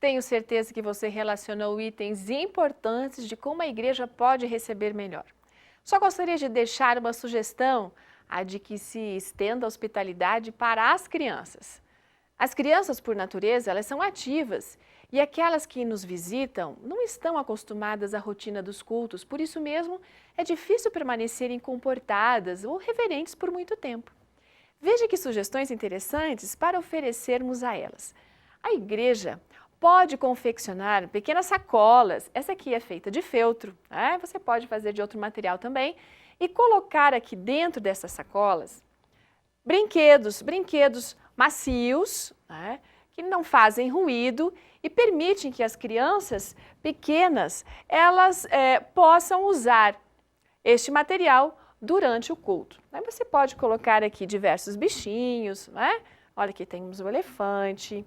Tenho certeza que você relacionou itens importantes de como a igreja pode receber melhor. Só gostaria de deixar uma sugestão, a de que se estenda a hospitalidade para as crianças. As crianças, por natureza, elas são ativas e aquelas que nos visitam não estão acostumadas à rotina dos cultos, por isso mesmo é difícil permanecerem comportadas ou reverentes por muito tempo. Veja que sugestões interessantes para oferecermos a elas. A igreja pode confeccionar pequenas sacolas, essa aqui é feita de feltro, né? Você pode fazer de outro material também, e colocar aqui dentro dessas sacolas brinquedos macios, né? Que não fazem ruído e permitem que as crianças pequenas elas possam usar este material durante o culto. Aí você pode colocar aqui diversos bichinhos, né? Olha, aqui temos o elefante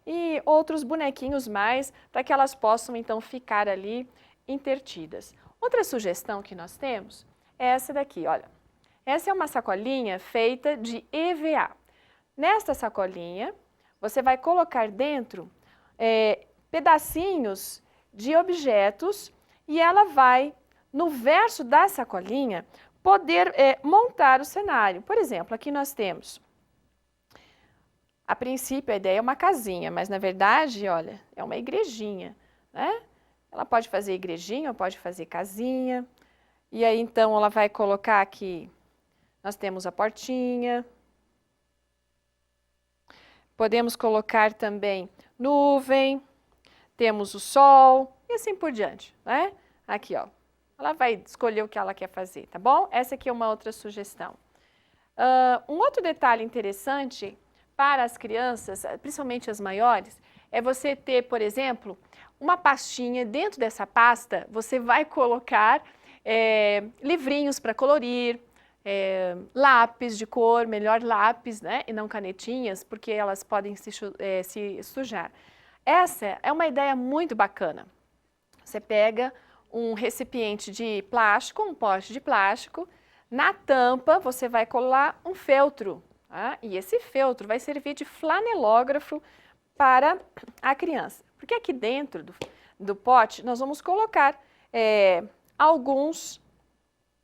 e outros bonequinhos mais, para que elas possam então ficar ali intertidas. Outra sugestão que nós temos é essa daqui, olha. Essa é uma sacolinha feita de EVA. Nesta sacolinha, você vai colocar dentro pedacinhos de objetos e ela vai, no verso da sacolinha, poder montar o cenário. Por exemplo, aqui nós temos, a princípio a ideia é uma casinha, mas na verdade, olha, é uma igrejinha, né? Ela pode fazer igrejinha ou pode fazer casinha. E aí então ela vai colocar aqui, nós temos a portinha. Podemos colocar também nuvem, temos o sol e assim por diante, né? Aqui, ó. Ela vai escolher o que ela quer fazer, tá bom? Essa aqui é uma outra sugestão. Um outro detalhe interessante para as crianças, principalmente as maiores, é você ter, por exemplo, uma pastinha. Dentro dessa pasta, você vai colocar livrinhos para colorir, lápis de cor, melhor lápis, né? E não canetinhas, porque elas podem se sujar. Essa é uma ideia muito bacana. Você pega um recipiente de plástico, um pote de plástico, na tampa você vai colar um feltro, tá? E esse feltro vai servir de flanelógrafo para a criança. Porque aqui dentro do pote nós vamos colocar alguns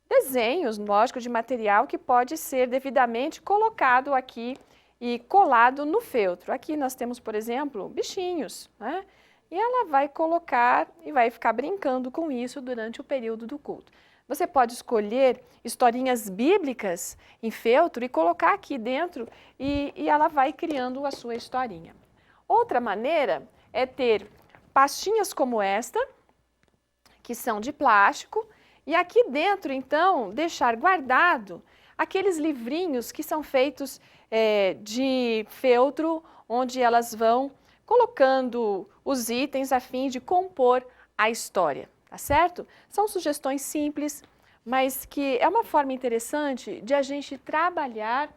desenhos, lógico, de material que pode ser devidamente colocado aqui e colado no feltro. Aqui nós temos, por exemplo, bichinhos, né? E ela vai colocar e vai ficar brincando com isso durante o período do culto. Você pode escolher historinhas bíblicas em feltro e colocar aqui dentro e ela vai criando a sua historinha. Outra maneira é ter pastinhas como esta, que são de plástico, e aqui dentro, então, deixar guardado aqueles livrinhos que são feitos de feltro, onde elas vão colocando os itens a fim de compor a história, tá certo? São sugestões simples, mas que é uma forma interessante de a gente trabalhar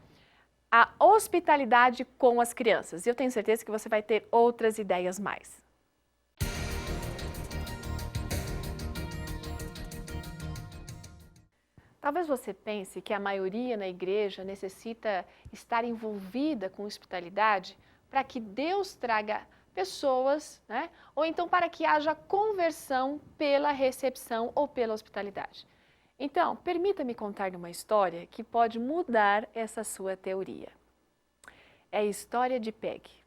a hospitalidade com as crianças. E eu tenho certeza que você vai ter outras ideias mais. Talvez você pense que a maioria na igreja necessita estar envolvida com hospitalidade para que Deus traga pessoas, né? Ou então para que haja conversão pela recepção ou pela hospitalidade. Então, permita-me contar uma história que pode mudar essa sua teoria. É a história de Peggy.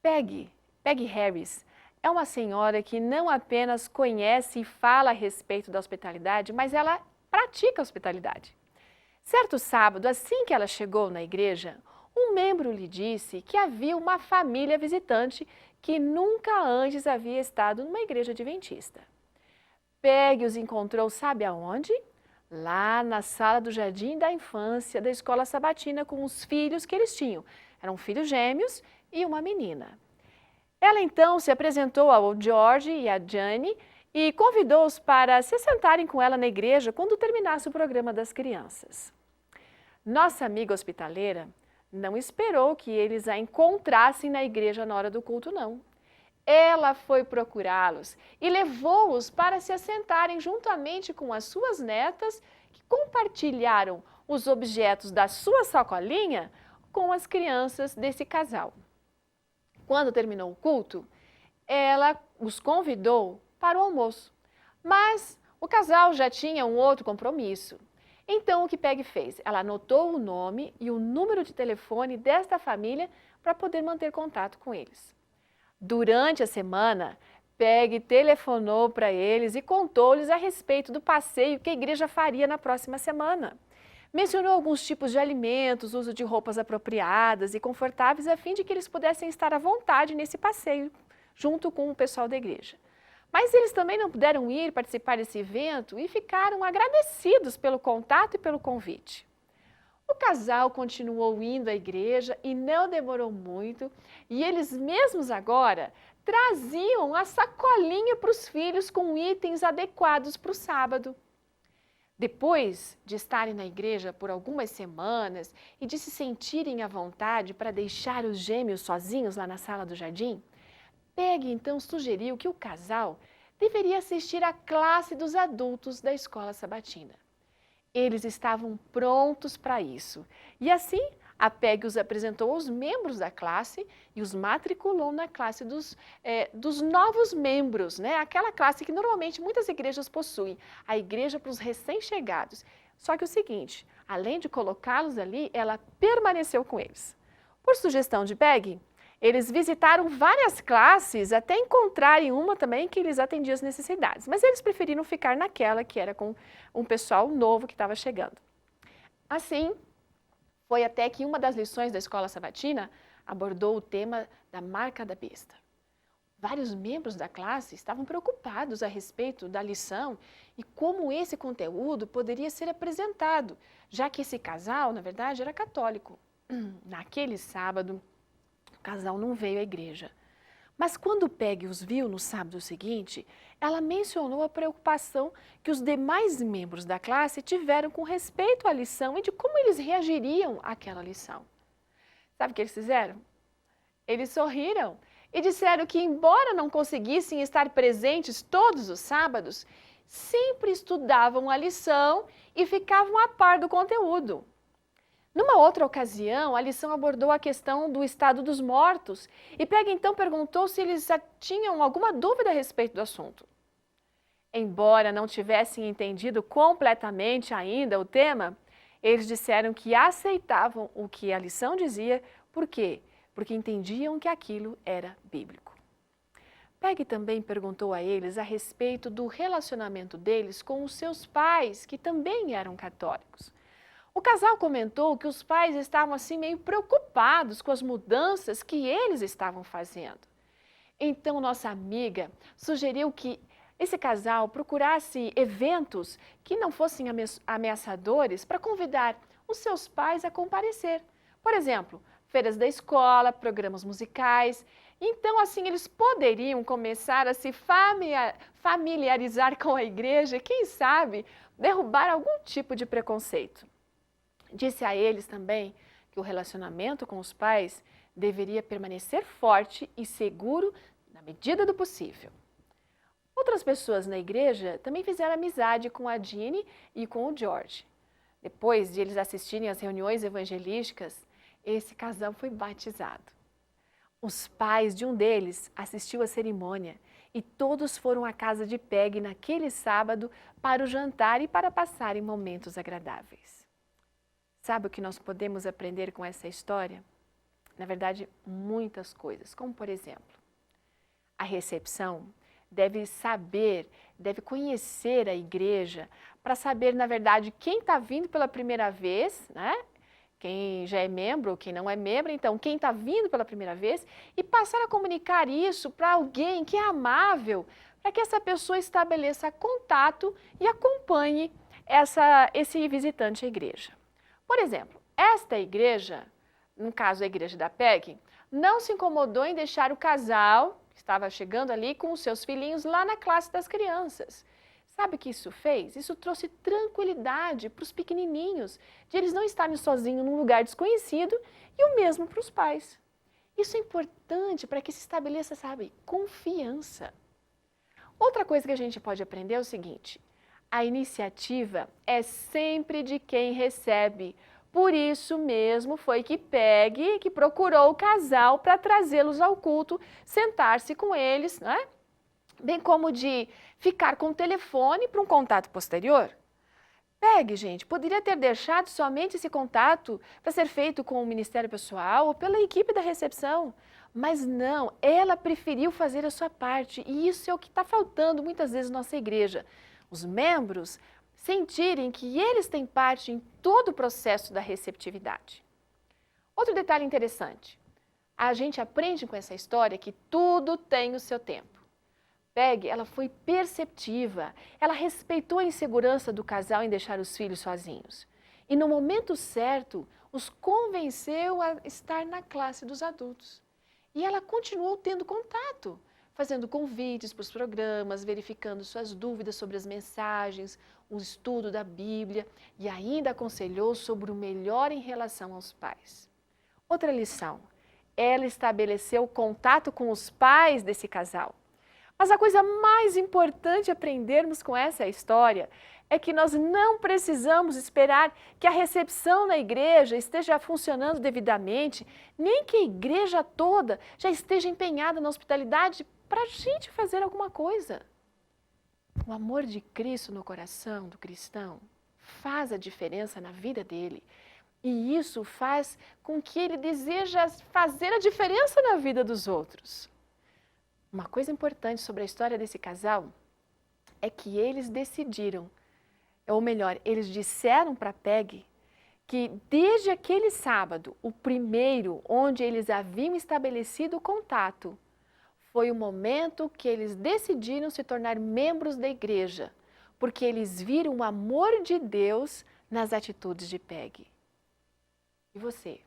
Peggy Harris é uma senhora que não apenas conhece e fala a respeito da hospitalidade, mas ela pratica a hospitalidade. Certo sábado, assim que ela chegou na igreja, um membro lhe disse que havia uma família visitante que nunca antes havia estado numa igreja adventista. Peggy os encontrou, sabe aonde? Lá na sala do jardim da infância da escola sabatina com os filhos que eles tinham. Eram filhos gêmeos e uma menina. Ela então se apresentou ao George e à Jane e convidou-os para se sentarem com ela na igreja quando terminasse o programa das crianças. Nossa amiga hospitaleira não esperou que eles a encontrassem na igreja na hora do culto, não. Ela foi procurá-los e levou-os para se assentarem juntamente com as suas netas, que compartilharam os objetos da sua sacolinha com as crianças desse casal. Quando terminou o culto, ela os convidou para o almoço, mas o casal já tinha um outro compromisso. Então, o que Peggy fez? Ela anotou o nome e o número de telefone desta família para poder manter contato com eles. Durante a semana, Peggy telefonou para eles e contou-lhes a respeito do passeio que a igreja faria na próxima semana. Mencionou alguns tipos de alimentos, uso de roupas apropriadas e confortáveis a fim de que eles pudessem estar à vontade nesse passeio, junto com o pessoal da igreja. Mas eles também não puderam ir participar desse evento e ficaram agradecidos pelo contato e pelo convite. O casal continuou indo à igreja e não demorou muito, e eles mesmos agora traziam a sacolinha para os filhos com itens adequados para o sábado. Depois de estarem na igreja por algumas semanas e de se sentirem à vontade para deixar os gêmeos sozinhos lá na sala do jardim, Peggy então sugeriu que o casal deveria assistir à classe dos adultos da escola sabatina. Eles estavam prontos para isso e assim a Peggy os apresentou aos membros da classe e os matriculou na classe dos novos membros, né? Aquela classe que normalmente muitas igrejas possuem, a igreja para os recém-chegados. Só que o seguinte, além de colocá-los ali, ela permaneceu com eles. Por sugestão de Peggy, eles visitaram várias classes até encontrarem uma também que lhes atendia as necessidades, mas eles preferiram ficar naquela que era com um pessoal novo que estava chegando. Assim, foi até que uma das lições da escola sabatina abordou o tema da marca da besta. Vários membros da classe estavam preocupados a respeito da lição e como esse conteúdo poderia ser apresentado, já que esse casal, na verdade, era católico. Naquele sábado, o casal não veio à igreja. Mas quando Peggy os viu no sábado seguinte, ela mencionou a preocupação que os demais membros da classe tiveram com respeito à lição e de como eles reagiriam àquela lição. Sabe o que eles fizeram? Eles sorriram e disseram que, embora não conseguissem estar presentes todos os sábados, sempre estudavam a lição e ficavam a par do conteúdo. Numa outra ocasião, a lição abordou a questão do estado dos mortos e Peggy então perguntou se eles tinham alguma dúvida a respeito do assunto. Embora não tivessem entendido completamente ainda o tema, eles disseram que aceitavam o que a lição dizia. Por quê? Porque entendiam que aquilo era bíblico. Peggy também perguntou a eles a respeito do relacionamento deles com os seus pais, que também eram católicos. O casal comentou que os pais estavam assim meio preocupados com as mudanças que eles estavam fazendo. Então nossa amiga sugeriu que esse casal procurasse eventos que não fossem ameaçadores para convidar os seus pais a comparecer. Por exemplo, feiras da escola, programas musicais. Então assim eles poderiam começar a se familiarizar com a igreja e quem sabe derrubar algum tipo de preconceito. Disse a eles também que o relacionamento com os pais deveria permanecer forte e seguro na medida do possível. Outras pessoas na igreja também fizeram amizade com a Jeannie e com o George. Depois de eles assistirem às reuniões evangelísticas, esse casal foi batizado. Os pais de um deles assistiu à cerimônia e todos foram à casa de Peggy naquele sábado para o jantar e para passarem momentos agradáveis. Sabe o que nós podemos aprender com essa história? Na verdade, muitas coisas, como por exemplo, a recepção deve conhecer a igreja para saber, na verdade, quem está vindo pela primeira vez, né? Quem já é membro ou quem não é membro, então quem está vindo pela primeira vez e passar a comunicar isso para alguém que é amável, para que essa pessoa estabeleça contato e acompanhe esse visitante à igreja. Por exemplo, esta igreja, no caso a igreja da Peggy, não se incomodou em deixar o casal que estava chegando ali com os seus filhinhos lá na classe das crianças. Sabe o que isso fez? Isso trouxe tranquilidade para os pequenininhos, de eles não estarem sozinhos num lugar desconhecido e o mesmo para os pais. Isso é importante para que se estabeleça, sabe, confiança. Outra coisa que a gente pode aprender é o seguinte: a iniciativa é sempre de quem recebe, Por isso mesmo foi que Peggy que procurou o casal para trazê-los ao culto, sentar-se com eles, né? Bem como de ficar com o telefone para um contato posterior. Peggy, gente, poderia ter deixado somente esse contato para ser feito com o Ministério Pessoal ou pela equipe da recepção. Mas não, ela preferiu fazer a sua parte e isso é o que está faltando muitas vezes na nossa igreja. Os membros sentirem que eles têm parte em todo o processo da receptividade. Outro detalhe interessante, a gente aprende com essa história que tudo tem o seu tempo. Peggy, ela foi perceptiva, ela respeitou a insegurança do casal em deixar os filhos sozinhos. E no momento certo, os convenceu a estar na classe dos adultos. E ela continuou tendo contato, fazendo convites para os programas, verificando suas dúvidas sobre as mensagens, o estudo da Bíblia e ainda aconselhou sobre o melhor em relação aos pais. Outra lição, ela estabeleceu contato com os pais desse casal. Mas a coisa mais importante a aprendermos com essa história é que nós não precisamos esperar que a recepção na igreja esteja funcionando devidamente, nem que a igreja toda já esteja empenhada na hospitalidade para a gente fazer alguma coisa. O amor de Cristo no coração do cristão faz a diferença na vida dele. E isso faz com que ele deseja fazer a diferença na vida dos outros. Uma coisa importante sobre a história desse casal é que eles decidiram, ou melhor, eles disseram para Peggy que desde aquele sábado, o primeiro onde eles haviam estabelecido o contato, foi o momento que eles decidiram se tornar membros da igreja, porque eles viram o amor de Deus nas atitudes de Peggy. E você?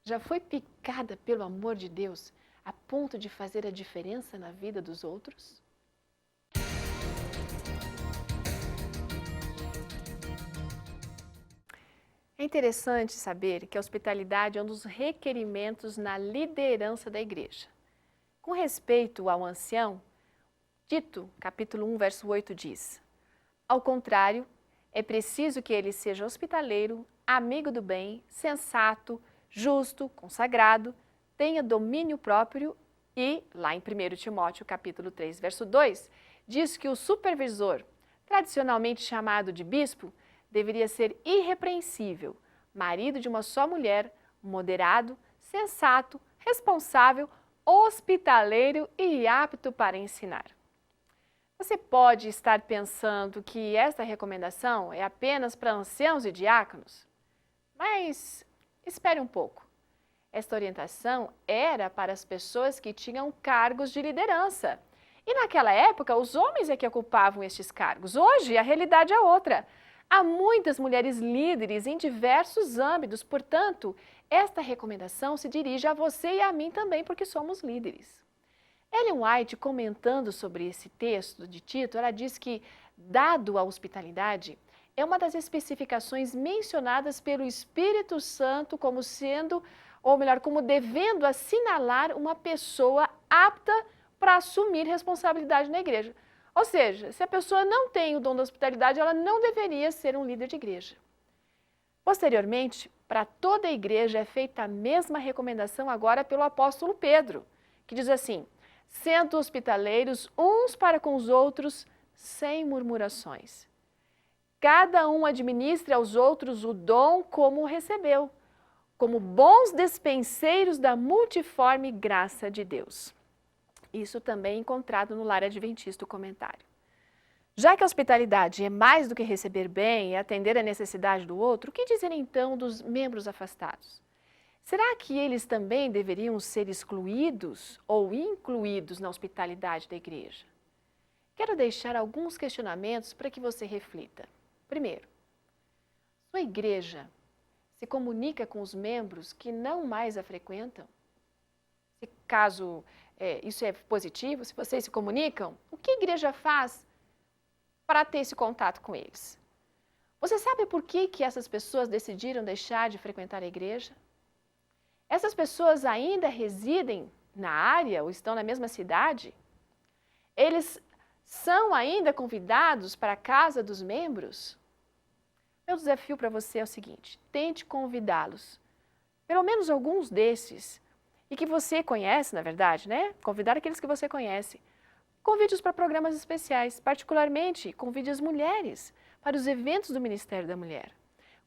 Já foi picada pelo amor de Deus a ponto de fazer a diferença na vida dos outros? É interessante saber que a hospitalidade é um dos requerimentos na liderança da igreja. Com respeito ao ancião, Tito, capítulo 1, verso 8 diz: ao contrário, é preciso que ele seja hospitaleiro, amigo do bem, sensato, justo, consagrado, tenha domínio próprio e, lá em 1 Timóteo, capítulo 3, verso 2, diz que o supervisor, tradicionalmente chamado de bispo, deveria ser irrepreensível, marido de uma só mulher, moderado, sensato, responsável, hospitaleiro e apto para ensinar. Você pode estar pensando que esta recomendação é apenas para anciãos e diáconos, mas espere um pouco. Esta orientação era para as pessoas que tinham cargos de liderança. E naquela época, os homens é que ocupavam estes cargos. Hoje, a realidade é outra. Há muitas mulheres líderes em diversos âmbitos, portanto, esta recomendação se dirige a você e a mim também, porque somos líderes. Ellen White, comentando sobre esse texto de Tito, ela diz que, dado a hospitalidade, é uma das especificações mencionadas pelo Espírito Santo como sendo, ou melhor, como devendo assinalar uma pessoa apta para assumir responsabilidade na igreja. Ou seja, se a pessoa não tem o dom da hospitalidade, ela não deveria ser um líder de igreja. Posteriormente, para toda a igreja é feita a mesma recomendação agora pelo apóstolo Pedro, que diz assim: sendo hospitaleiros uns para com os outros, sem murmurações. Cada um administre aos outros o dom como o recebeu, como bons despenseiros da multiforme graça de Deus. Isso também é encontrado no Lar Adventista, o comentário. Já que a hospitalidade é mais do que receber bem e atender a necessidade do outro, o que dizer então dos membros afastados? Será que eles também deveriam ser excluídos ou incluídos na hospitalidade da igreja? Quero deixar alguns questionamentos para que você reflita. Primeiro, sua igreja se comunica com os membros que não mais a frequentam? Se caso isso é positivo, se vocês se comunicam, o que a igreja faz para ter esse contato com eles? Você sabe por que essas pessoas decidiram deixar de frequentar a igreja? Essas pessoas ainda residem na área ou estão na mesma cidade? Eles são ainda convidados para a casa dos membros? Meu desafio para você é o seguinte: tente convidá-los, pelo menos alguns desses, e que você conhece, na verdade, né? Convidar aqueles que você conhece. Convide-os para programas especiais, particularmente convide as mulheres para os eventos do Ministério da Mulher.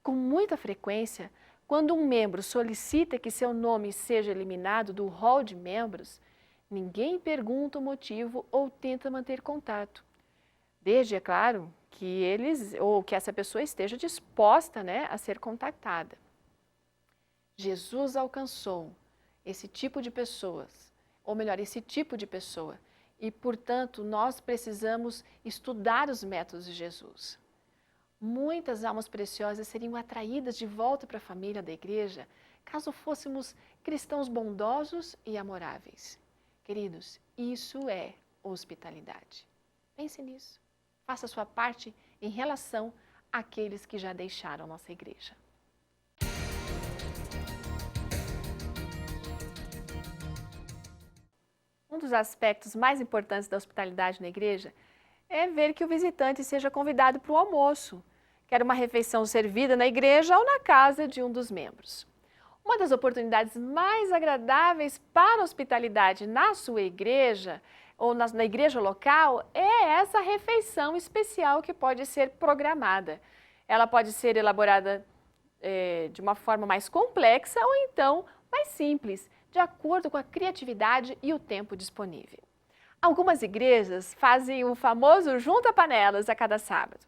Com muita frequência, quando um membro solicita que seu nome seja eliminado do hall de membros, ninguém pergunta o motivo ou tenta manter contato. Desde, é claro, que eles ou que essa pessoa esteja disposta, né, a ser contactada. Jesus alcançou esse tipo de pessoas, ou melhor, esse tipo de pessoa, e, portanto, nós precisamos estudar os métodos de Jesus. Muitas almas preciosas seriam atraídas de volta para a família da igreja caso fôssemos cristãos bondosos e amoráveis. Queridos, isso é hospitalidade. Pense nisso. Faça a sua parte em relação àqueles que já deixaram nossa igreja. Um dos aspectos mais importantes da hospitalidade na igreja é ver que o visitante seja convidado para o almoço, quer uma refeição servida na igreja ou na casa de um dos membros. Uma das oportunidades mais agradáveis para a hospitalidade na sua igreja ou na igreja local é essa refeição especial que pode ser programada. Ela pode ser elaborada de uma forma mais complexa ou então mais simples, de acordo com a criatividade e o tempo disponível. Algumas igrejas fazem o famoso junta-panelas a cada sábado.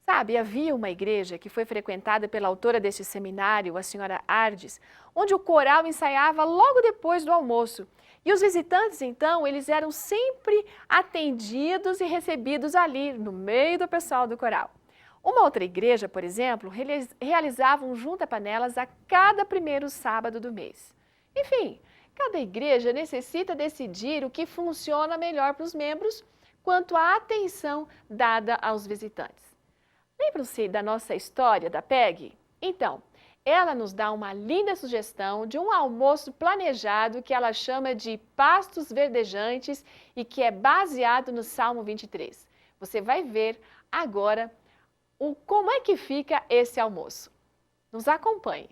Sabe, havia uma igreja que foi frequentada pela autora deste seminário, a senhora Ardes, onde o coral ensaiava logo depois do almoço. E os visitantes, então, eles eram sempre atendidos e recebidos ali, no meio do pessoal do coral. Uma outra igreja, por exemplo, realizava um junta-panelas a cada primeiro sábado do mês. Enfim, cada igreja necessita decidir o que funciona melhor para os membros quanto à atenção dada aos visitantes. Lembram-se da nossa história da PEG? Então, ela nos dá uma linda sugestão de um almoço planejado que ela chama de pastos verdejantes e que é baseado no Salmo 23. Você vai ver agora como é que fica esse almoço. Nos acompanhe.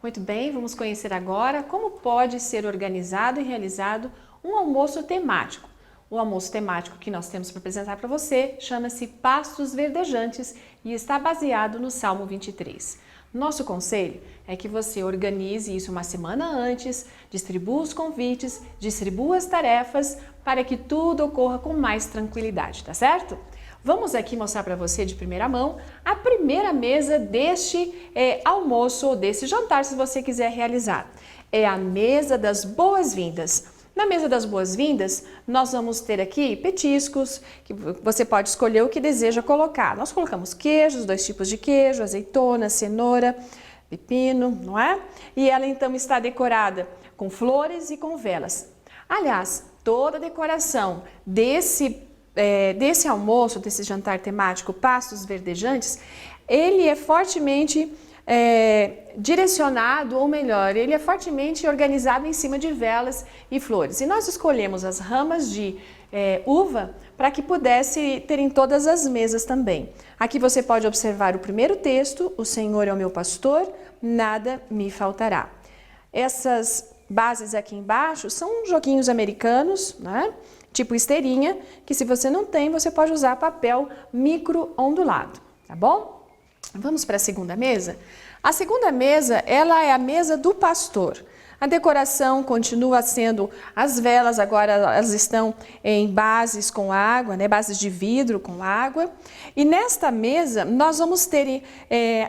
Muito bem, vamos conhecer agora como pode ser organizado e realizado um almoço temático. O almoço temático que nós temos para apresentar para você chama-se Pastos Verdejantes e está baseado no Salmo 23. Nosso conselho é que você organize isso uma semana antes, distribua os convites, distribua as tarefas para que tudo ocorra com mais tranquilidade, tá certo? Vamos aqui mostrar para você de primeira mão a primeira mesa deste almoço ou desse jantar, se você quiser realizar. É a mesa das boas-vindas. Na mesa das boas-vindas, nós vamos ter aqui petiscos, que você pode escolher o que deseja colocar. Nós colocamos queijos, 2 tipos de queijo, azeitona, cenoura, pepino, não é? E ela então está decorada com flores e com velas. Aliás, toda a decoração desse almoço, desse jantar temático Pastos Verdejantes, ele é fortemente direcionado, ou melhor, ele é fortemente organizado em cima de velas e flores. E nós escolhemos as ramas de uva para que pudesse ter em todas as mesas também. Aqui você pode observar o primeiro texto, o Senhor é o meu pastor, nada me faltará. Essas bases aqui embaixo são joguinhos americanos, né? Tipo esteirinha, que se você não tem, você pode usar papel micro ondulado, tá bom? Vamos para a segunda mesa? A segunda mesa, ela é a mesa do pastor. A decoração continua sendo as velas, agora elas estão em bases com água, né? Bases de vidro com água. E nesta mesa, nós vamos ter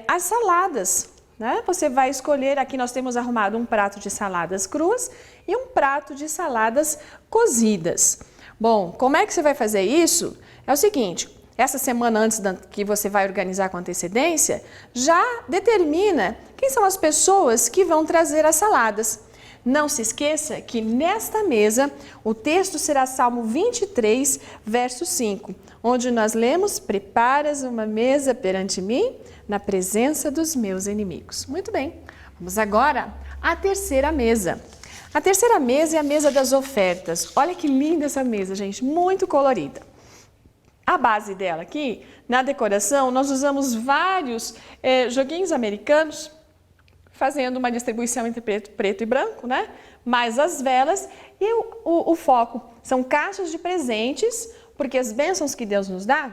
as saladas, né? Você vai escolher, aqui nós temos arrumado um prato de saladas cruas e um prato de saladas cozidas. Bom, como é que você vai fazer isso? É o seguinte, essa semana antes que você vai organizar com antecedência, já determina quem são as pessoas que vão trazer as saladas. Não se esqueça que nesta mesa o texto será Salmo 23, verso 5, onde nós lemos: preparas uma mesa perante mim na presença dos meus inimigos. Muito bem, vamos agora à terceira mesa. A terceira mesa é a mesa das ofertas. Olha que linda essa mesa, gente, muito colorida. A base dela aqui, na decoração, nós usamos vários joguinhos americanos, fazendo uma distribuição entre preto e branco, né? Mais as velas e o foco são caixas de presentes, porque as bênçãos que Deus nos dá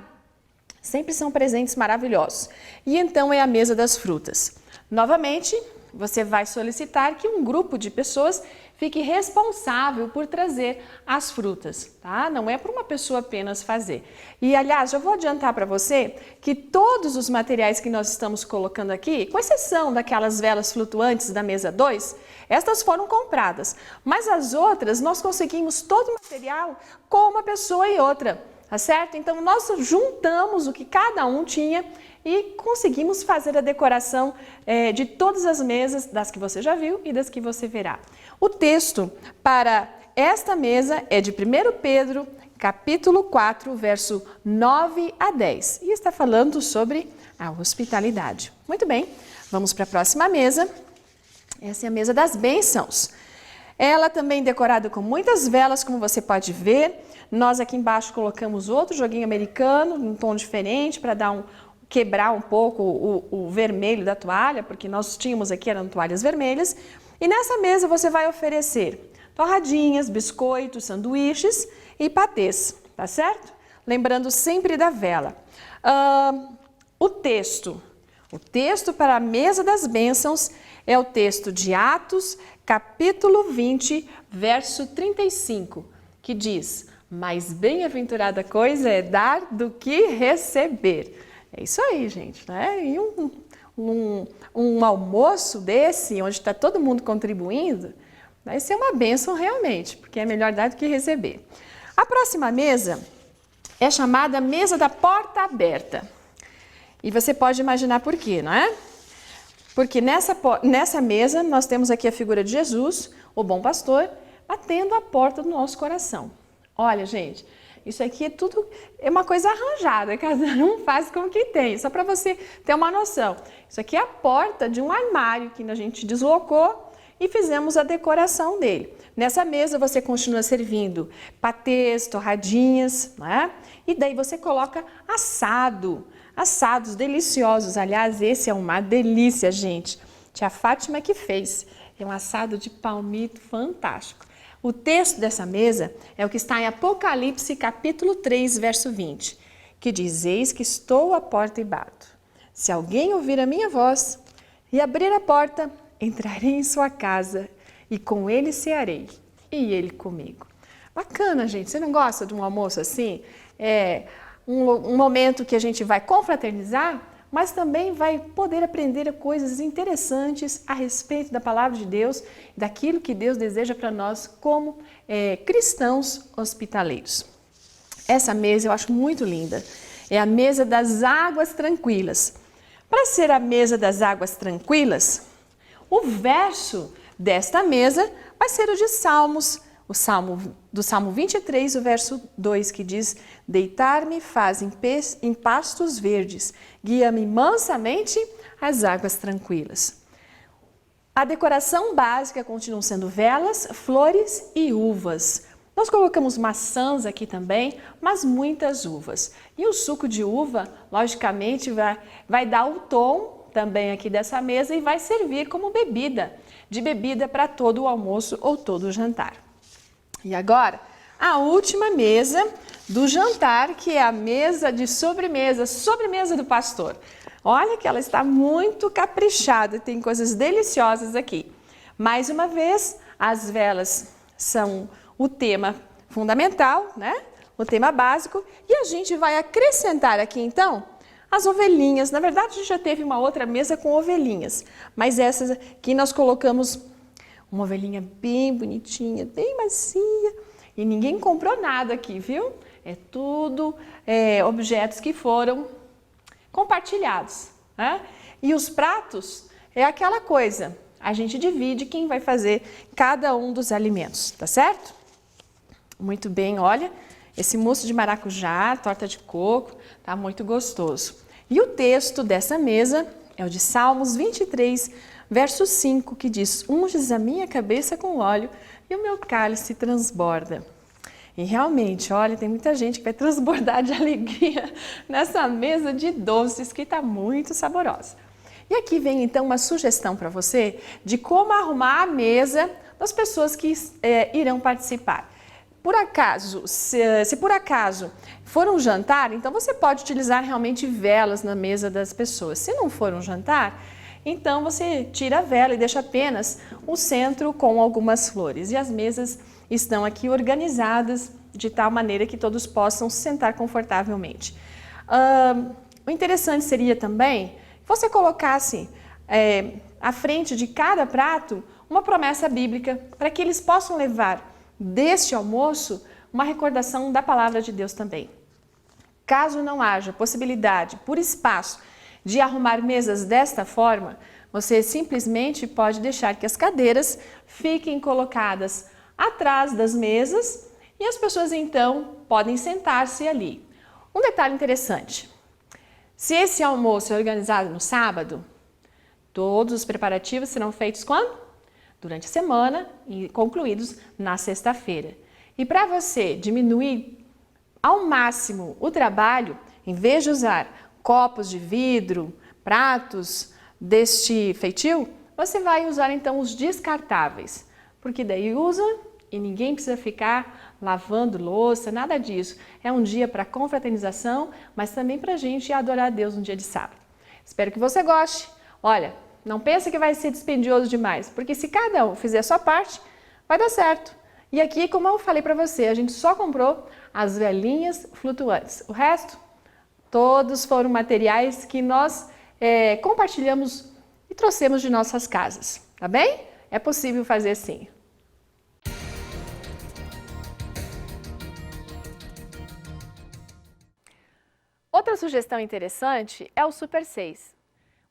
sempre são presentes maravilhosos. E então é a mesa das frutas. Novamente, você vai solicitar que um grupo de pessoas fique responsável por trazer as frutas, tá? Não é para uma pessoa apenas fazer. E, aliás, já vou adiantar para você que todos os materiais que nós estamos colocando aqui, com exceção daquelas velas flutuantes da mesa 2, estas foram compradas. Mas as outras, nós conseguimos todo o material com uma pessoa e outra, tá certo? Então, nós juntamos o que cada um tinha e conseguimos fazer a decoração de todas as mesas, das que você já viu e das que você verá. O texto para esta mesa é de 1 Pedro, capítulo 4, verso 9 a 10. E está falando sobre a hospitalidade. Muito bem, vamos para a próxima mesa. Essa é a mesa das bênçãos. Ela também decorada com muitas velas, como você pode ver. Nós aqui embaixo colocamos outro joguinho americano, num tom diferente, para quebrar um pouco o vermelho da toalha, porque nós tínhamos aqui, eram toalhas vermelhas. E nessa mesa você vai oferecer torradinhas, biscoitos, sanduíches e patês, tá certo? Lembrando sempre da vela. O texto para a mesa das bênçãos é o texto de Atos, capítulo 20, verso 35, que diz: mais bem-aventurada coisa é dar do que receber. É isso aí, gente, né? E um almoço desse, onde está todo mundo contribuindo, vai ser uma bênção realmente, porque é melhor dar do que receber. A próxima mesa é chamada mesa da porta aberta. E você pode imaginar por quê, não é? Porque nessa mesa nós temos aqui a figura de Jesus, o bom pastor, batendo a porta do nosso coração. Olha, gente, isso aqui é uma coisa arranjada, cada um faz como que tem, só para você ter uma noção. Isso aqui é a porta de um armário que a gente deslocou e fizemos a decoração dele. Nessa mesa você continua servindo patês, torradinhas, né? E daí você coloca assados deliciosos. Aliás, esse é uma delícia, gente. Tia Fátima que fez. É um assado de palmito fantástico. O texto dessa mesa é o que está em Apocalipse, capítulo 3, verso 20, que diz: eis que estou à porta e bato. Se alguém ouvir a minha voz e abrir a porta, entrarei em sua casa e com ele cearei e ele comigo. Bacana, gente. Você não gosta de um almoço assim? É um momento que a gente vai confraternizar, mas também vai poder aprender coisas interessantes a respeito da palavra de Deus, daquilo que Deus deseja para nós como cristãos hospitaleiros. Essa mesa eu acho muito linda. É a mesa das águas tranquilas. Para ser a mesa das águas tranquilas, o verso desta mesa vai ser o de Salmos, do Salmo 23, o verso 2, que diz: deitar-me faz em pastos verdes, guia-me mansamente às águas tranquilas. A decoração básica continua sendo velas, flores e uvas. Nós colocamos maçãs aqui também, mas muitas uvas. E o suco de uva, logicamente, vai dar o tom também aqui dessa mesa e vai servir como bebida para todo o almoço ou todo o jantar. E agora, a última mesa do jantar, que é a mesa de sobremesa do pastor. Olha que ela está muito caprichada, tem coisas deliciosas aqui. Mais uma vez, as velas são o tema fundamental, né? O tema básico, e a gente vai acrescentar aqui então as ovelhinhas. Na verdade, a gente já teve uma outra mesa com ovelhinhas, mas essas aqui nós colocamos uma ovelhinha bem bonitinha, bem macia, e ninguém comprou nada aqui, viu? É tudo objetos que foram compartilhados, né? E os pratos é aquela coisa, a gente divide quem vai fazer cada um dos alimentos, tá certo? Muito bem, olha, esse mousse de maracujá, torta de coco, tá muito gostoso. E o texto dessa mesa é o de Salmos 23, verso 5, que diz: unges a minha cabeça com óleo e o meu cálice transborda. E realmente, olha, tem muita gente que vai transbordar de alegria nessa mesa de doces que está muito saborosa. E aqui vem então uma sugestão para você de como arrumar a mesa das pessoas que irão participar. Por acaso, se por acaso for um jantar, então você pode utilizar realmente velas na mesa das pessoas. Se não for um jantar, então você tira a vela e deixa apenas o centro com algumas flores. E as mesas estão aqui organizadas de tal maneira que todos possam se sentar confortavelmente. O interessante seria também que você colocasse à frente de cada prato uma promessa bíblica para que eles possam levar deste almoço uma recordação da palavra de Deus também. Caso não haja possibilidade, por espaço, de arrumar mesas desta forma, você simplesmente pode deixar que as cadeiras fiquem colocadas atrás das mesas e as pessoas então podem sentar-se ali. Um detalhe interessante: se esse almoço é organizado no sábado, todos os preparativos serão feitos quando? Durante a semana e concluídos na sexta-feira. E para você diminuir ao máximo o trabalho, em vez de usar copos de vidro, pratos deste feitio, você vai usar então os descartáveis, porque daí usa e ninguém precisa ficar lavando louça, nada disso. É um dia para confraternização, mas também para a gente adorar a Deus no dia de sábado. Espero que você goste. Olha, não pense que vai ser dispendioso demais, porque se cada um fizer a sua parte, vai dar certo. E aqui, como eu falei para você, a gente só comprou as velinhas flutuantes. O resto, todos foram materiais que nós compartilhamos e trouxemos de nossas casas, tá bem? É possível fazer sim. Outra sugestão interessante é o Super 6.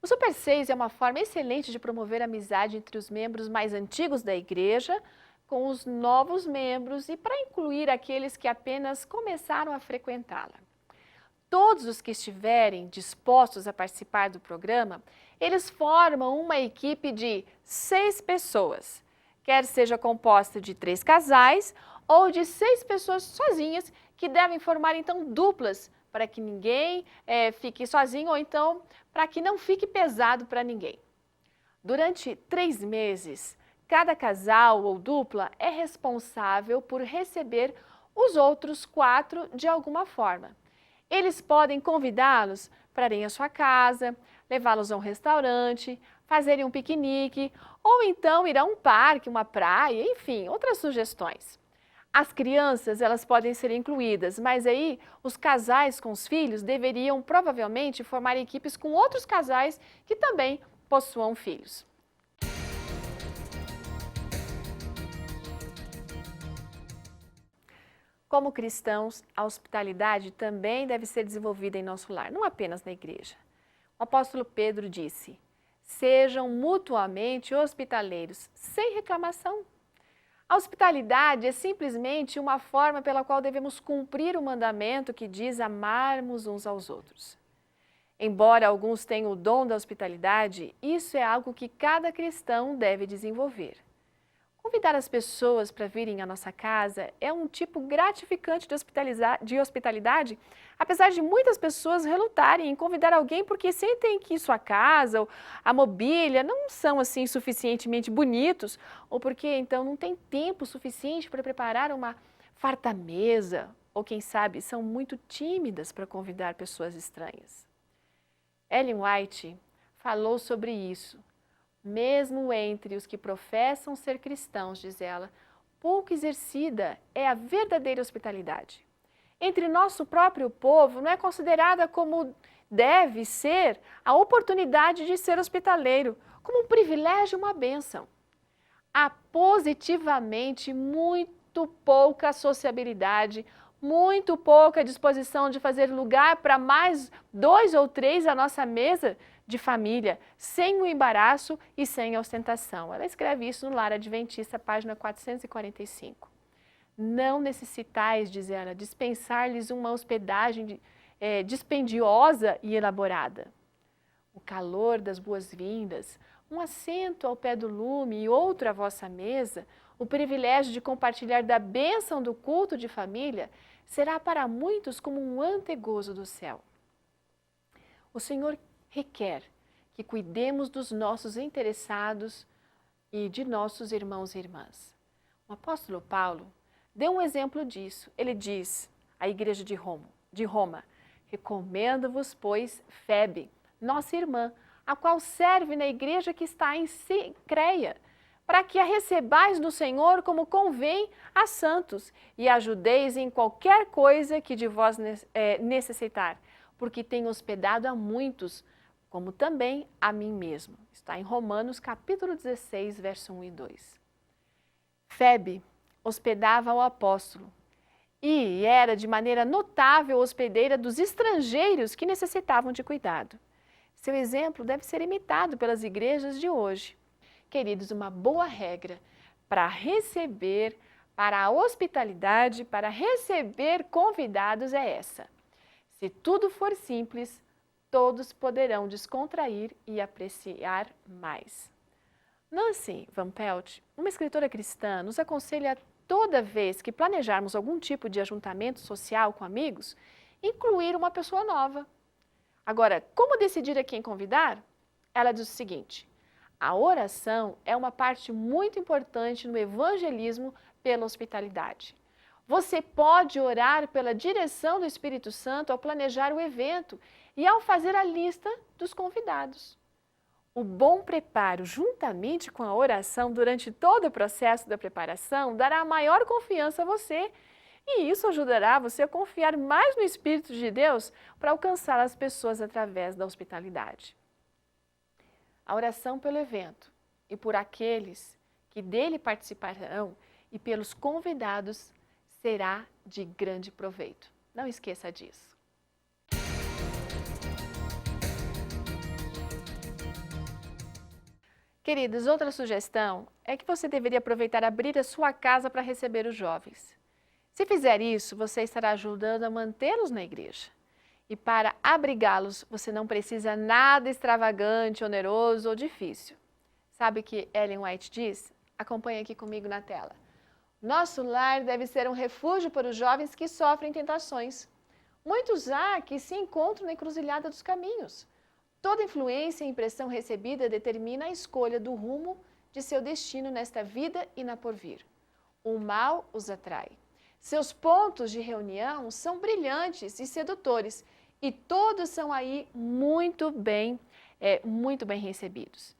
O Super 6 é uma forma excelente de promover a amizade entre os membros mais antigos da igreja com os novos membros e para incluir aqueles que apenas começaram a frequentá-la. Todos os que estiverem dispostos a participar do programa, eles formam uma equipe de 6 pessoas, quer seja composta de 3 casais ou de 6 pessoas sozinhas, que devem formar então duplas para que ninguém fique sozinho ou então para que não fique pesado para ninguém. Durante 3 meses, cada casal ou dupla é responsável por receber os outros 4 de alguma forma. Eles podem convidá-los para irem à sua casa, levá-los a um restaurante, fazerem um piquenique ou então ir a um parque, uma praia, enfim, outras sugestões. As crianças, elas podem ser incluídas, mas aí os casais com os filhos deveriam provavelmente formar equipes com outros casais que também possuam filhos. Como cristãos, a hospitalidade também deve ser desenvolvida em nosso lar, não apenas na igreja. O apóstolo Pedro disse: sejam mutuamente hospitaleiros, sem reclamação. A hospitalidade é simplesmente uma forma pela qual devemos cumprir o mandamento que diz amarmos uns aos outros. Embora alguns tenham o dom da hospitalidade, isso é algo que cada cristão deve desenvolver. Convidar as pessoas para virem à nossa casa é um tipo gratificante de hospitalidade, apesar de muitas pessoas relutarem em convidar alguém porque sentem que sua casa ou a mobília não são assim suficientemente bonitos ou porque então não tem tempo suficiente para preparar uma farta mesa ou quem sabe são muito tímidas para convidar pessoas estranhas. Ellen White falou sobre isso. Mesmo entre os que professam ser cristãos, diz ela, pouco exercida é a verdadeira hospitalidade. Entre nosso próprio povo não é considerada como deve ser a oportunidade de ser hospitaleiro, como um privilégio, uma bênção. Há positivamente muito pouca sociabilidade, muito pouca disposição de fazer lugar para mais 2 ou 3 à nossa mesa de família, sem o embaraço e sem a ostentação. Ela escreve isso no Lar Adventista, página 445. Não necessitais, diz ela, dispensar-lhes uma hospedagem dispendiosa e elaborada. O calor das boas-vindas, um assento ao pé do lume e outro à vossa mesa, o privilégio de compartilhar da bênção do culto de família, será para muitos como um antegozo do céu. O Senhor requer que cuidemos dos nossos interessados e de nossos irmãos e irmãs. O apóstolo Paulo deu um exemplo disso. Ele diz à igreja de Roma, recomendo-vos, pois, Febe, nossa irmã, a qual serve na igreja que está em Cencreia, para que a recebais no Senhor como convém a santos e ajudeis em qualquer coisa que de vós necessitar, porque tenho hospedado a muitos, como também a mim mesmo. Está em Romanos capítulo 16, verso 1 e 2. Febe hospedava o apóstolo e era de maneira notável hospedeira dos estrangeiros que necessitavam de cuidado. Seu exemplo deve ser imitado pelas igrejas de hoje. Queridos, uma boa regra para receber, para a hospitalidade, para receber convidados é essa. Se tudo for simples, todos poderão descontrair e apreciar mais. Nancy Van Pelt, uma escritora cristã, nos aconselha toda vez que planejarmos algum tipo de ajuntamento social com amigos, incluir uma pessoa nova. Agora, como decidir a quem convidar? Ela diz o seguinte: a oração é uma parte muito importante no evangelismo pela hospitalidade. Você pode orar pela direção do Espírito Santo ao planejar o evento e ao fazer a lista dos convidados. O bom preparo, juntamente com a oração durante todo o processo da preparação, dará maior confiança a você e isso ajudará você a confiar mais no Espírito de Deus para alcançar as pessoas através da hospitalidade. A oração pelo evento e por aqueles que dele participarão e pelos convidados será de grande proveito. Não esqueça disso. Queridos, outra sugestão é que você deveria aproveitar e abrir a sua casa para receber os jovens. Se fizer isso, você estará ajudando a mantê-los na igreja. E para abrigá-los, você não precisa nada extravagante, oneroso ou difícil. Sabe o que Ellen White diz? Acompanhe aqui comigo na tela. Nosso lar deve ser um refúgio para os jovens que sofrem tentações. Muitos há que se encontram na encruzilhada dos caminhos. Toda influência e impressão recebida determina a escolha do rumo de seu destino nesta vida e na porvir. O mal os atrai. Seus pontos de reunião são brilhantes e sedutores e todos são aí muito bem recebidos.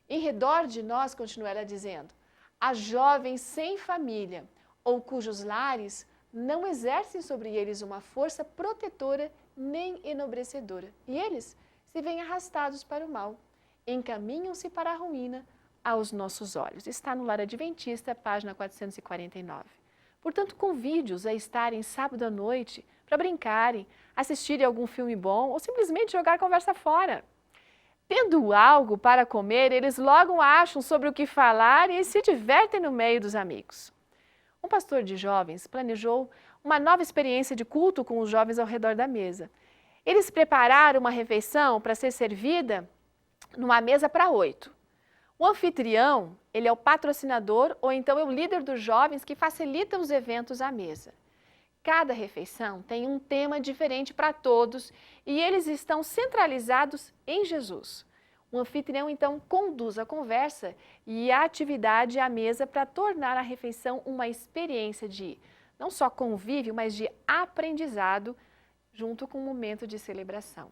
Em redor de nós, continua ela dizendo, há jovens sem família ou cujos lares não exercem sobre eles uma força protetora nem enobrecedora. E eles se veem arrastados para o mal, encaminham-se para a ruína aos nossos olhos. Está no Lar Adventista, página 449. Portanto, convide-os a estarem sábado à noite para brincarem, assistirem algum filme bom ou simplesmente jogar conversa fora. Tendo algo para comer, eles logo acham sobre o que falar e se divertem no meio dos amigos. Um pastor de jovens planejou uma nova experiência de culto com os jovens ao redor da mesa. Eles prepararam uma refeição para ser servida numa mesa para 8. O anfitrião, ele é o patrocinador ou então é o líder dos jovens que facilita os eventos à mesa. Cada refeição tem um tema diferente para todos e eles estão centralizados em Jesus. O anfitrião, então, conduz a conversa e a atividade à mesa para tornar a refeição uma experiência de não só convívio, mas de aprendizado junto com um momento de celebração.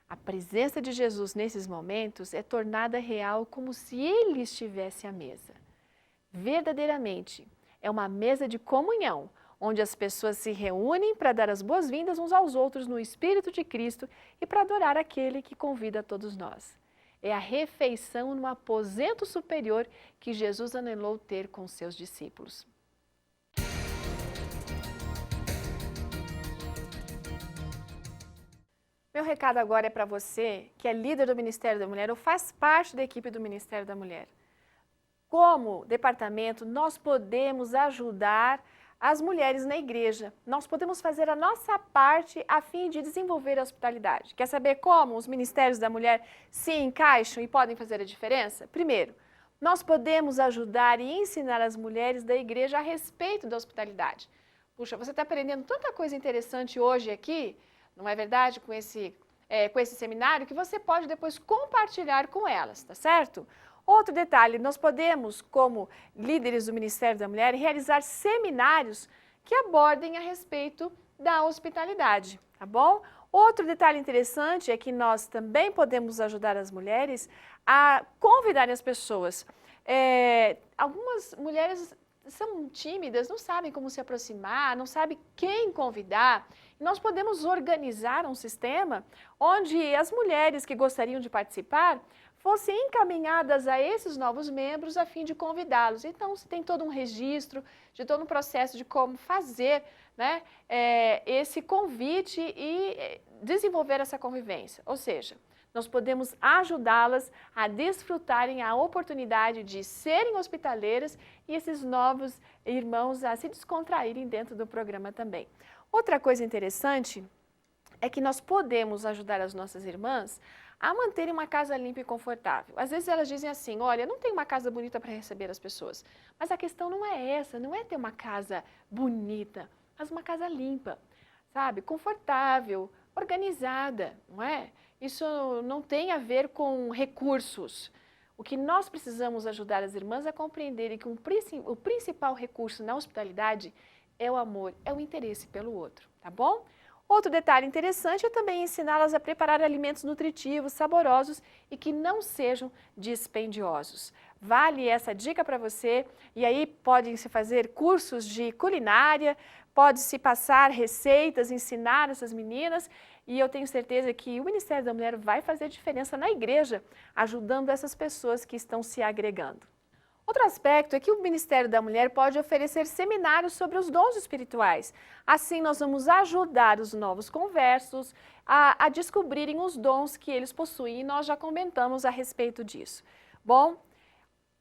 A presença de Jesus nesses momentos é tornada real como se Ele estivesse à mesa. Verdadeiramente, é uma mesa de comunhão, onde as pessoas se reúnem para dar as boas-vindas uns aos outros no Espírito de Cristo e para adorar aquele que convida a todos nós. É a refeição no aposento superior que Jesus anelou ter com seus discípulos. Meu recado agora é para você que é líder do Ministério da Mulher ou faz parte da equipe do Ministério da Mulher. Como departamento, nós podemos ajudar as mulheres na igreja. Nós podemos fazer a nossa parte a fim de desenvolver a hospitalidade. Quer saber como os ministérios da mulher se encaixam e podem fazer a diferença? Primeiro, nós podemos ajudar e ensinar as mulheres da igreja a respeito da hospitalidade. Puxa, você está aprendendo tanta coisa interessante hoje aqui, não é verdade, com esse seminário, que você pode depois compartilhar com elas, tá certo? Outro detalhe, nós podemos, como líderes do Ministério da Mulher, realizar seminários que abordem a respeito da hospitalidade, tá bom? Outro detalhe interessante é que nós também podemos ajudar as mulheres a convidarem as pessoas. Algumas mulheres são tímidas, não sabem como se aproximar, não sabem quem convidar. Nós podemos organizar um sistema onde as mulheres que gostariam de participar fossem encaminhadas a esses novos membros a fim de convidá-los. Então, se tem todo um registro, de todo um processo de como fazer, né, esse convite e desenvolver essa convivência. Ou seja, nós podemos ajudá-las a desfrutarem a oportunidade de serem hospitaleiras e esses novos irmãos a se descontraírem dentro do programa também. Outra coisa interessante é que nós podemos ajudar as nossas irmãs a manterem uma casa limpa e confortável. Às vezes elas dizem assim, olha, não tem uma casa bonita para receber as pessoas. Mas a questão não é essa, não é ter uma casa bonita, mas uma casa limpa, sabe? Confortável, organizada, não é? Isso não tem a ver com recursos. O que nós precisamos ajudar as irmãs a compreenderem que o principal recurso na hospitalidade é o amor, é o interesse pelo outro, tá bom? Outro detalhe interessante é também ensiná-las a preparar alimentos nutritivos, saborosos e que não sejam dispendiosos. Vale essa dica para você e aí podem-se fazer cursos de culinária, pode-se passar receitas, ensinar essas meninas e eu tenho certeza que o Ministério da Mulher vai fazer diferença na igreja, ajudando essas pessoas que estão se agregando. Outro aspecto é que o Ministério da Mulher pode oferecer seminários sobre os dons espirituais. Assim, nós vamos ajudar os novos conversos a descobrirem os dons que eles possuem e nós já comentamos a respeito disso. Bom,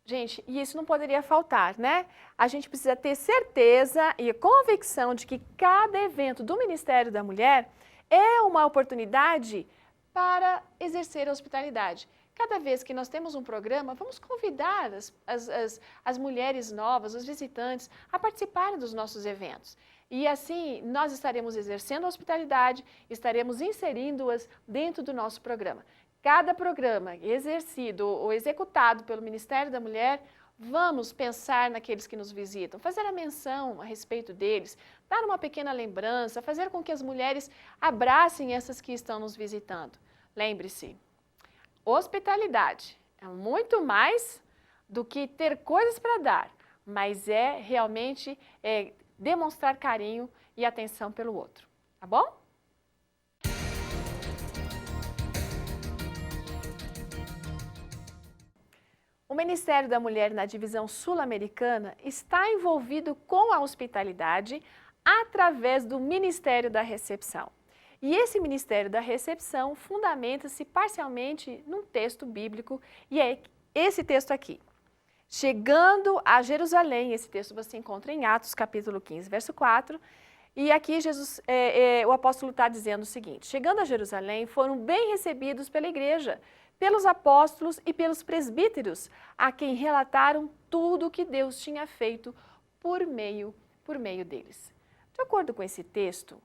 gente, e isso não poderia faltar, né? A gente precisa ter certeza e convicção de que cada evento do Ministério da Mulher é uma oportunidade para exercer a hospitalidade. Cada vez que nós temos um programa, vamos convidar as mulheres novas, os visitantes, a participarem dos nossos eventos. E assim, nós estaremos exercendo a hospitalidade, estaremos inserindo-as dentro do nosso programa. Cada programa exercido ou executado pelo Ministério da Mulher, vamos pensar naqueles que nos visitam, fazer a menção a respeito deles, dar uma pequena lembrança, fazer com que as mulheres abracem essas que estão nos visitando. Lembre-se, hospitalidade é muito mais do que ter coisas para dar, mas é realmente demonstrar carinho e atenção pelo outro, tá bom? O Ministério da Mulher na divisão sul-americana está envolvido com a hospitalidade através do Ministério da Recepção. E esse Ministério da Recepção fundamenta-se parcialmente num texto bíblico, e é esse texto aqui. Chegando a Jerusalém, esse texto você encontra em Atos capítulo 15, verso 4, e aqui o apóstolo está dizendo o seguinte, chegando a Jerusalém, foram bem recebidos pela igreja, pelos apóstolos e pelos presbíteros, a quem relataram tudo o que Deus tinha feito por meio deles. De acordo com esse texto, o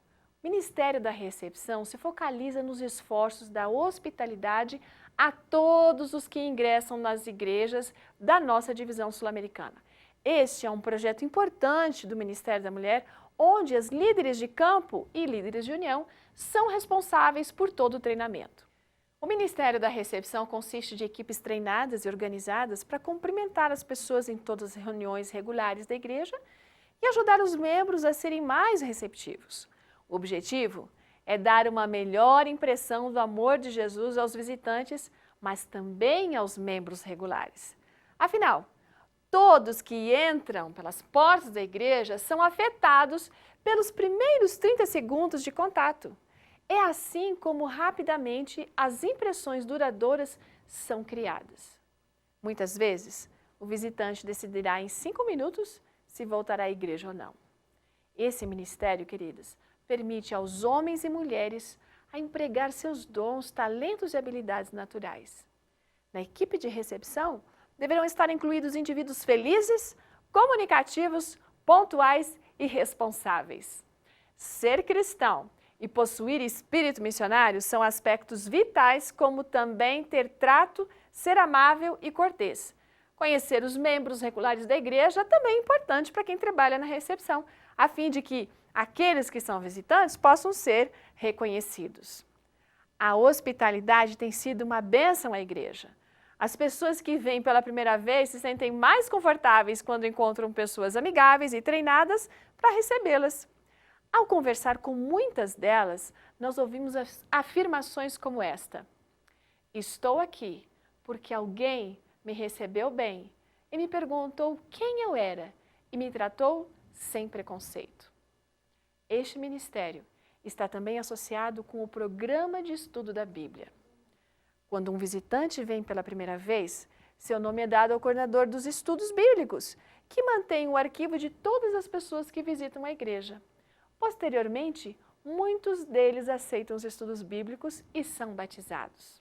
Ministério da Recepção se focaliza nos esforços da hospitalidade a todos os que ingressam nas igrejas da nossa divisão sul-americana. Este é um projeto importante do Ministério da Mulher, onde as líderes de campo e líderes de união são responsáveis por todo o treinamento. O Ministério da Recepção consiste de equipes treinadas e organizadas para cumprimentar as pessoas em todas as reuniões regulares da igreja e ajudar os membros a serem mais receptivos. O objetivo é dar uma melhor impressão do amor de Jesus aos visitantes, mas também aos membros regulares. Afinal, todos que entram pelas portas da igreja são afetados pelos primeiros 30 segundos de contato. É assim como rapidamente as impressões duradouras são criadas. Muitas vezes, o visitante decidirá em 5 minutos se voltará à igreja ou não. Esse ministério, queridas, permite aos homens e mulheres a empregar seus dons, talentos e habilidades naturais. Na equipe de recepção, deverão estar incluídos indivíduos felizes, comunicativos, pontuais e responsáveis. Ser cristão e possuir espírito missionário são aspectos vitais, como também ter trato, ser amável e cortês. Conhecer os membros regulares da igreja também é importante para quem trabalha na recepção, a fim de que aqueles que são visitantes possam ser reconhecidos. A hospitalidade tem sido uma bênção à igreja. As pessoas que vêm pela primeira vez se sentem mais confortáveis quando encontram pessoas amigáveis e treinadas para recebê-las. Ao conversar com muitas delas, nós ouvimos afirmações como esta: estou aqui porque alguém me recebeu bem e me perguntou quem eu era e me tratou sem preconceito. Este ministério está também associado com o programa de estudo da Bíblia. Quando um visitante vem pela primeira vez, seu nome é dado ao coordenador dos estudos bíblicos, que mantém o arquivo de todas as pessoas que visitam a igreja. Posteriormente, muitos deles aceitam os estudos bíblicos e são batizados.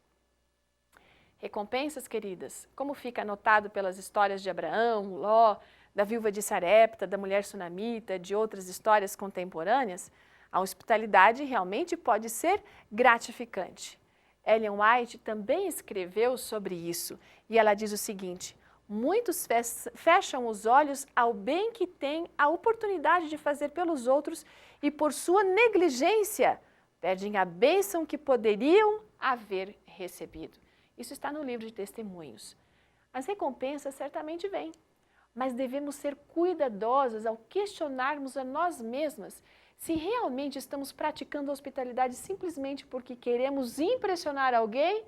Recompensas, queridas, como fica anotado pelas histórias de Abraão, Ló, da viúva de Sarepta, da mulher sunamita, de outras histórias contemporâneas, a hospitalidade realmente pode ser gratificante. Ellen White também escreveu sobre isso e ela diz o seguinte: muitos fecham os olhos ao bem que têm a oportunidade de fazer pelos outros e por sua negligência perdem a bênção que poderiam haver recebido. Isso está no livro de Testemunhos. As recompensas certamente vêm, mas devemos ser cuidadosas ao questionarmos a nós mesmas se realmente estamos praticando a hospitalidade simplesmente porque queremos impressionar alguém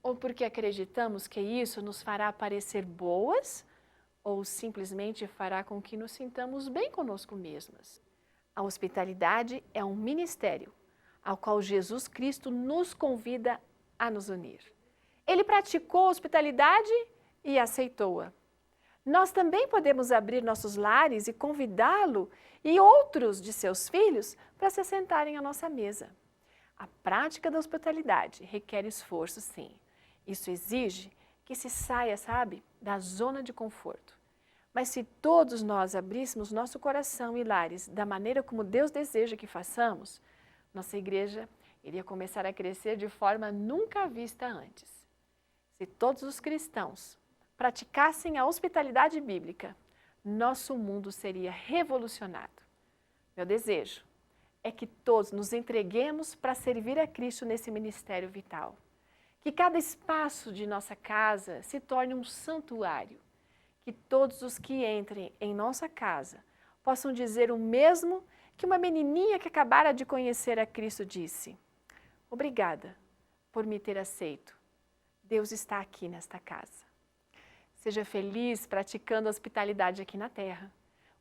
ou porque acreditamos que isso nos fará parecer boas ou simplesmente fará com que nos sintamos bem conosco mesmas. A hospitalidade é um ministério ao qual Jesus Cristo nos convida a nos unir. Ele praticou a hospitalidade e aceitou-a. Nós também podemos abrir nossos lares e convidá-lo e outros de seus filhos para se sentarem à nossa mesa. A prática da hospitalidade requer esforço, sim. Isso exige que se saia, da zona de conforto. Mas se todos nós abríssemos nosso coração e lares da maneira como Deus deseja que façamos, nossa igreja iria começar a crescer de forma nunca vista antes. Se todos os cristãos praticassem a hospitalidade bíblica, nosso mundo seria revolucionado. Meu desejo é que todos nos entreguemos para servir a Cristo nesse ministério vital. Que cada espaço de nossa casa se torne um santuário. Que todos os que entrem em nossa casa possam dizer o mesmo que uma menininha que acabara de conhecer a Cristo disse: obrigada por me ter aceito. Deus está aqui nesta casa. Seja feliz praticando a hospitalidade aqui na terra.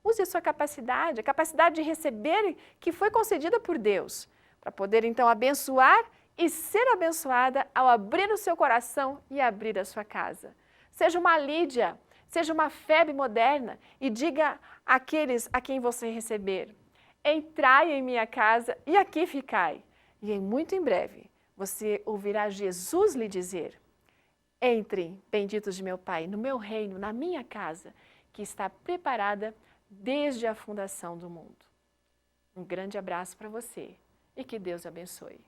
Use a sua capacidade, a capacidade de receber que foi concedida por Deus, para poder então abençoar e ser abençoada ao abrir o seu coração e abrir a sua casa. Seja uma Lídia, seja uma Febe moderna e diga àqueles a quem você receber: entrai em minha casa e aqui ficai. E muito em breve você ouvirá Jesus lhe dizer: entrem, benditos de meu Pai, no meu reino, na minha casa, que está preparada desde a fundação do mundo. Um grande abraço para você e que Deus abençoe.